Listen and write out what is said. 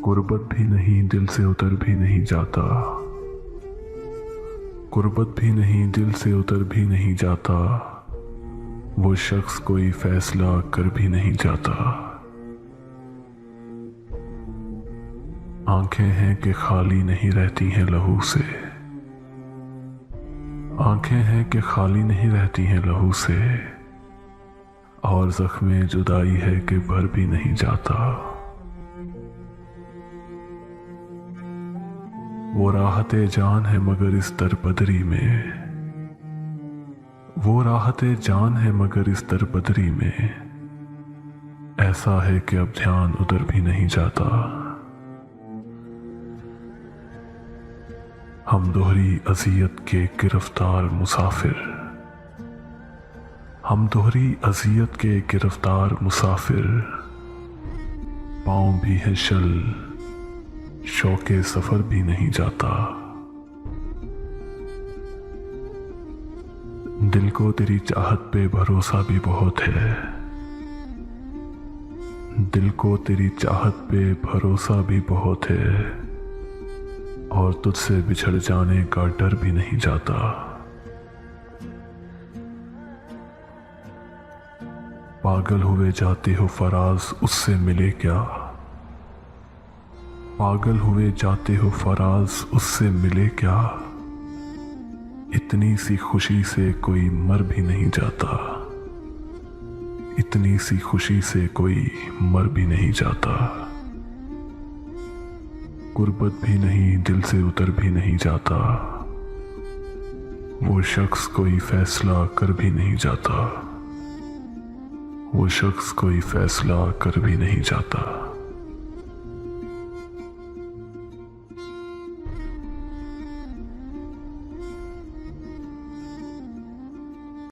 गुर्बत भी नहीं दिल से उतर भी नहीं जाता, गुर्बत भी नहीं दिल से उतर भी नहीं जाता, वो शख्स कोई फैसला कर भी नहीं जाता। आंखें हैं कि खाली नहीं रहती हैं लहू से, आंखें हैं कि खाली नहीं रहती हैं लहू से, और जख्मे जुदाई है कि भर भी नहीं जाता। वो राहते जान है मगर इस दरबदरी में, वो राहते जान है मगर इस दरबदरी में, ऐसा है कि अब ध्यान उधर भी नहीं जाता। हम दोहरी अजियत के गिरफ्तार मुसाफिर, हम दोहरी अजियत के गिरफ्तार मुसाफिर, पाँव भी है शल शौके सफर भी नहीं जाता। दिल को तेरी चाहत पे भरोसा भी बहुत है, दिल को तेरी चाहत पे भरोसा भी बहुत है, और तुझसे बिछड़ जाने का डर भी नहीं जाता। पागल हुए जाते हो फराज उससे मिले क्या, पागल हुए जाते हो फराज उससे मिले क्या, इतनी सी खुशी से कोई मर भी नहीं जाता, इतनी सी खुशी से कोई मर भी नहीं जाता। गुर्बत भी नहीं दिल से उतर भी नहीं जाता, वो शख्स कोई फैसला कर भी नहीं जाता, वो शख्स कोई फैसला कर भी नहीं जाता।